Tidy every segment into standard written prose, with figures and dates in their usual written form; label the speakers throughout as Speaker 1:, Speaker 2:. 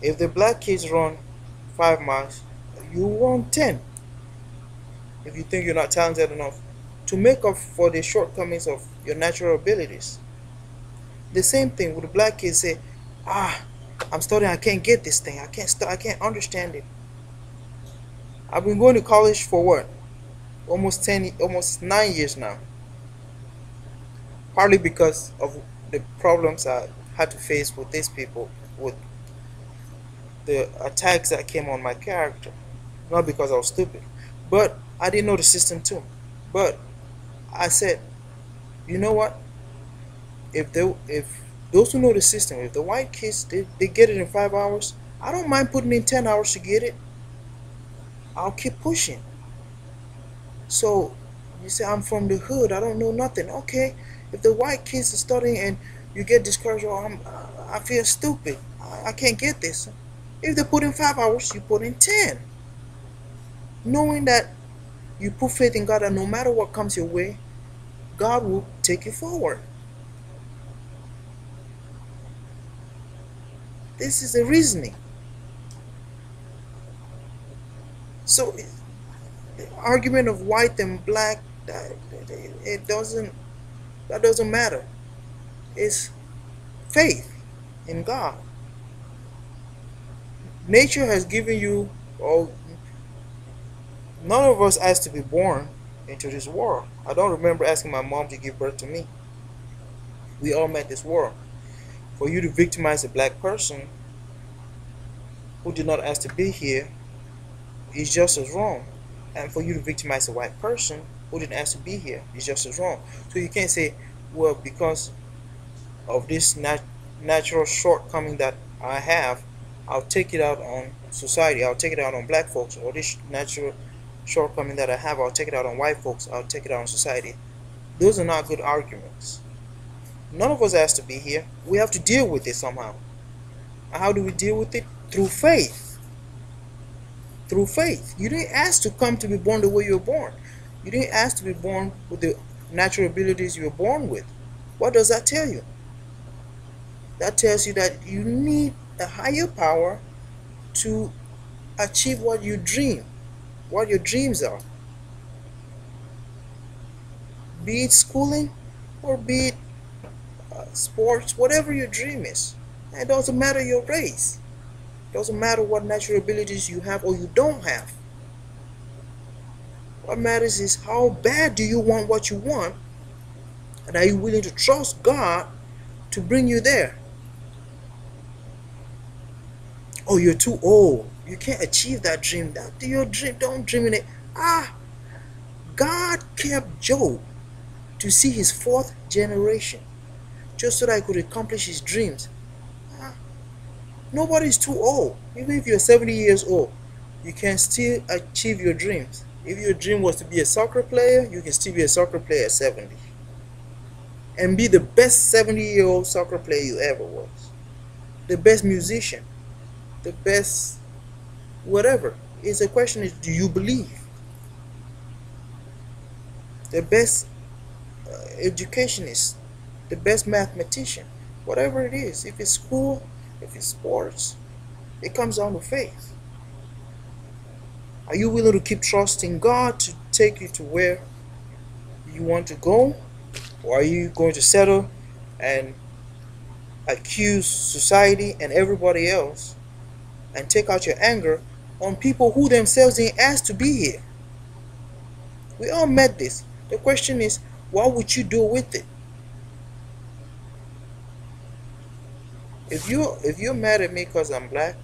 Speaker 1: If the black kids run 5 miles, you run 10. If you think you're not talented enough to make up for the shortcomings of your natural abilities. The same thing with the black kids say, ah, I'm studying, I can't get this thing. I can't understand it. I've been going to college for what? Almost 9 years now. Partly because of the problems I had to face with these people, with the attacks that came on my character. Not because I was stupid, but I didn't know the system too. But I said, you know what? If those who know the system, if the white kids they get it in 5 hours, I don't mind putting in 10 hours to get it. I'll keep pushing. So you say I'm from the hood, I don't know nothing. Okay, if the white kids are studying and you get discouraged, oh, I feel stupid. I can't get this. If they put in 5 hours, you put in 10, knowing that you put faith in God, and no matter what comes your way, God will take you forward. This is the reasoning. So the argument of white and black, it doesn't that doesn't matter. It's faith in God. Nature has given you, or none of us asked to be born into this world. I don't remember asking my mom to give birth to me. We all met this world. For you to victimize a black person who did not ask to be here is just as wrong. And for you to victimize a white person who didn't ask to be here is just as wrong. So you can't say, well, because of this natural shortcoming that I have, I'll take it out on society, I'll take it out on black folks, or this natural shortcoming that I have, I'll take it out on white folks, I'll take it out on society. Those are not good arguments. None of us asked to be here. We have to deal with it somehow. And how do we deal with it? Through faith. Through faith. You didn't ask to come to be born the way you were born. You didn't ask to be born with the natural abilities you were born with. What does that tell you? That tells you that you need a higher power to achieve what you dream, what your dreams are. Be it schooling or be it sports, whatever your dream is. It doesn't matter your race. It doesn't matter what natural abilities you have or you don't have. What matters is how bad do you want what you want, and are you willing to trust God to bring you there? Oh, you're too old. You can't achieve that dream. That your dream. Don't dream in it. God kept Job to see his fourth generation, just so that he could accomplish his dreams. Nobody's too old. Even if you're 70 years old, you can still achieve your dreams. If your dream was to be a soccer player, you can still be a soccer player at 70. And be the best 70-year-old soccer player you ever was. The best musician. The best whatever. It's a question is, do you believe? The best educationist. The best mathematician. Whatever it is. If it's school, if it's sports, it comes down to faith. Are you willing to keep trusting God to take you to where you want to go? Or are you going to settle and accuse society and everybody else and take out your anger on people who themselves didn't ask to be here? We all met this. The question is, what would you do with it? If you're mad at me because I'm black,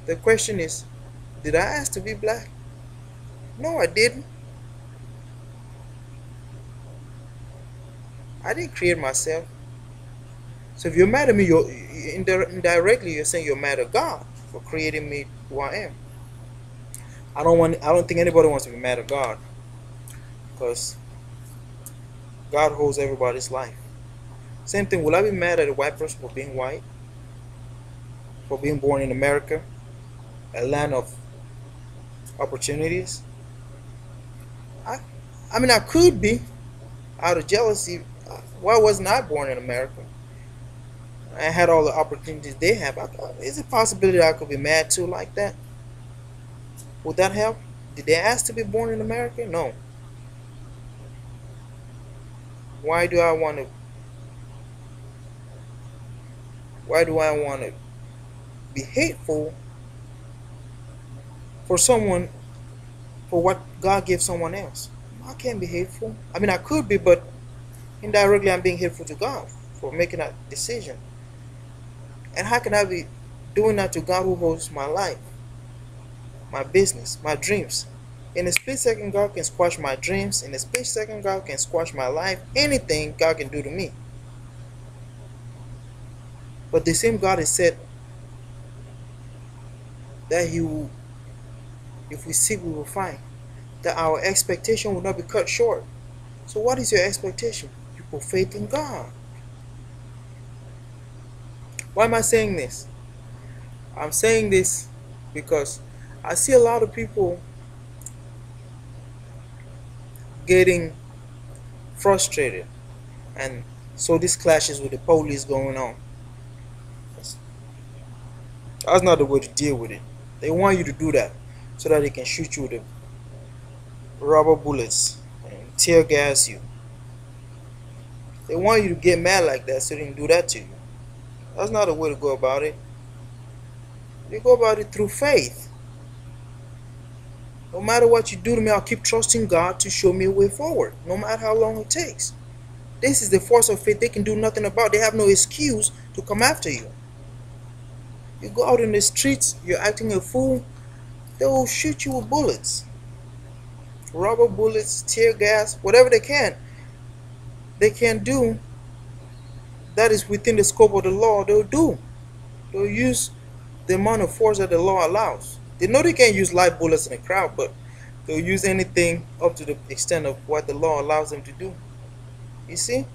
Speaker 1: the question is, did I ask to be black? No, I didn't. I didn't create myself. So if you're mad at me, you're indirectly you're saying you're mad at God for creating me who I am. I don't think anybody wants to be mad at God, because God holds everybody's life. Same thing, will I be mad at a white person for being white? For being born in America, a land of opportunities? I mean, I could be, out of jealousy. Why wasn't I born in America? I had all the opportunities they have. I thought, is it possibility I could be mad too like that? Would that help? Did they ask to be born in America? No. Why do I want to? Why do I want to be hateful for someone for what God gave someone else? I can't be hateful. I mean, I could be, but indirectly, I'm being hateful to God for making that decision. And how can I be doing that to God who holds my life, my business, my dreams? In a split second, God can squash my dreams. In a split second, God can squash my life. Anything God can do to me. But the same God has said that He will, if we seek, we will find. That our expectation will not be cut short. So what is your expectation? You put faith in God. Why am I saying this? I'm saying this because I see a lot of people getting frustrated, and so this clashes with the police going on. That's not the way to deal with it. They want you to do that so that they can shoot you with the rubber bullets and tear gas you. They want you to get mad like that so they can do that to you. That's not the way to go about it. You go about it through faith. No matter what you do to me, I'll keep trusting God to show me a way forward, no matter how long it takes. This is the force of faith they can do nothing about. They have no excuse to come after you. You go out in the streets, you're acting a fool, they will shoot you with bullets. Rubber bullets, tear gas, whatever they can do that is within the scope of the law, they'll do. They'll use the amount of force that the law allows. They know they can't use live bullets in a crowd, but they'll use anything up to the extent of what the law allows them to do. You see?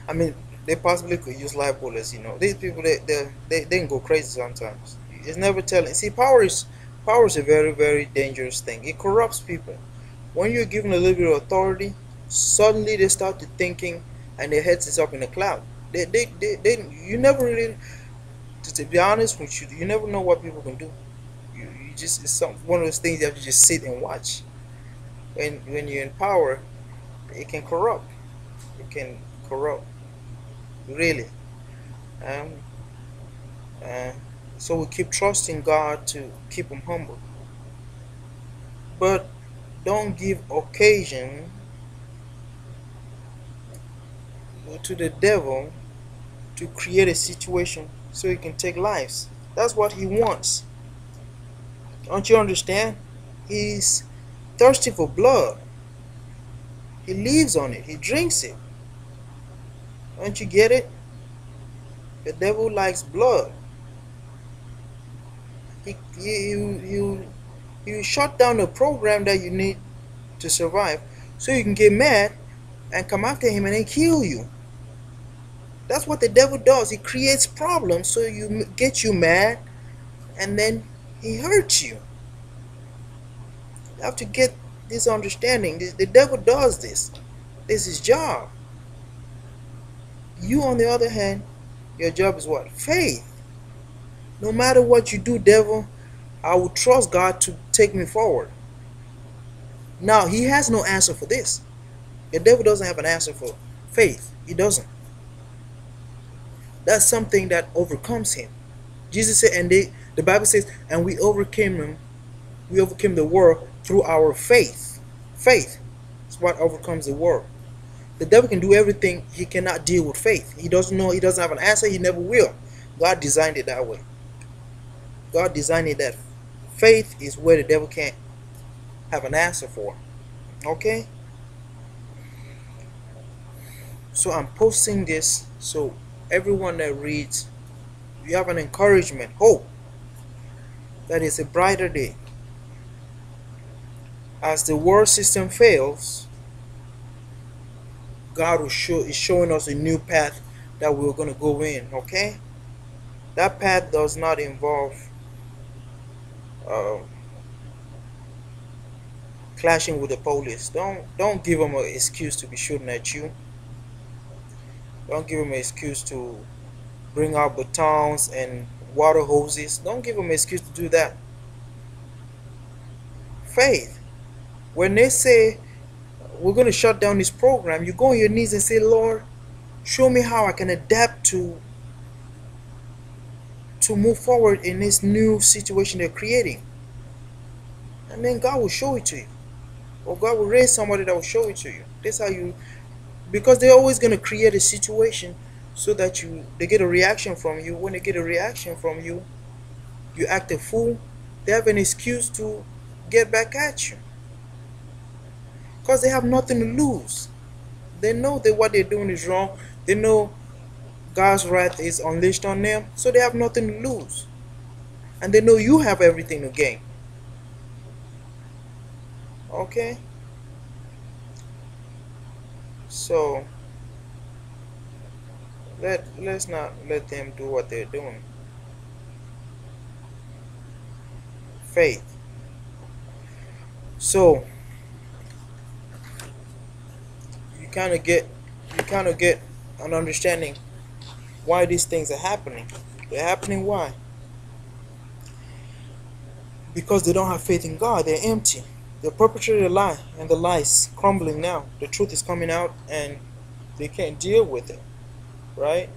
Speaker 1: I mean, they possibly could use live bullets. These people they can go crazy sometimes. It's never telling. See, power is a very, very dangerous thing. It corrupts people. When you're given a little bit of authority, suddenly they start to thinking, and their heads is up in the cloud. You never really, to be honest with you, you never know what people can do. You just one of those things you have to just sit and watch. When you're in power, it can corrupt. It can corrupt, really. Um, uh, so we keep trusting God to keep them humble, but don't give occasion to the devil to create a situation so he can take lives. That's what he wants. Don't you understand? He's thirsty for blood. He lives on it. He drinks it. Don't you get it? The devil likes blood. You shut down the program that you need to survive, so you can get mad and come after him and then kill you. That's what the devil does. He creates problems so you get you mad, and then he hurts you. You have to get this understanding. The devil does this. This is his job. You, on the other hand, your job is what? Faith. No matter what you do, devil, I will trust God to take me forward. Now, he has no answer for this. The devil doesn't have an answer for faith. He doesn't. That's something that overcomes him. Jesus said, and the Bible says, and we overcame him. We overcame the world through our faith. Faith is what overcomes the world. The devil can do everything. He cannot deal with faith. He doesn't know. He doesn't have an answer. He never will. God designed it that way. God designed it that faith is where the devil can't have an answer for. Okay? So I'm posting this so everyone that reads, you have an encouragement, hope that it's a brighter day. As the world system fails, God is showing us a new path that we're going to go in. Okay? That path does not involve clashing with the police. Don't give them an excuse to be shooting at you. Don't give them an excuse to bring out batons and water hoses. Don't give them an excuse to do that. Faith. When they say we're going to shut down this program, you go on your knees and say, Lord, show me how I can adapt to move forward in this new situation they're creating. And then God will show it to you. Or God will raise somebody that will show it to you. That's how you, because they're always going to create a situation so that they get a reaction from you. When they get a reaction from you, you act a fool. They have an excuse to get back at you. Because they have nothing to lose. They know that what they're doing is wrong. They know God's wrath is unleashed on them. So they have nothing to lose. And they know you have everything to gain. Okay? So let's not let them do what they're doing. Faith. So you kind of get an understanding why these things are happening. They're happening why? Because they don't have faith in God. They're empty. They perpetrated a lie, and the lie is crumbling now. The truth is coming out, and they can't deal with it. Right?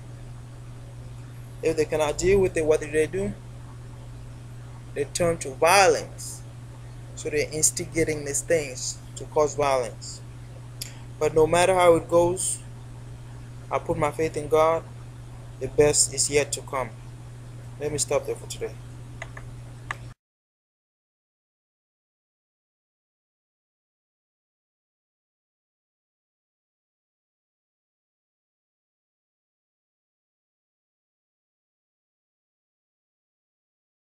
Speaker 1: If they cannot deal with it, what do? They turn to violence. So they're instigating these things to cause violence. But no matter how it goes, I put my faith in God. The best is yet to come. Let me stop there for today.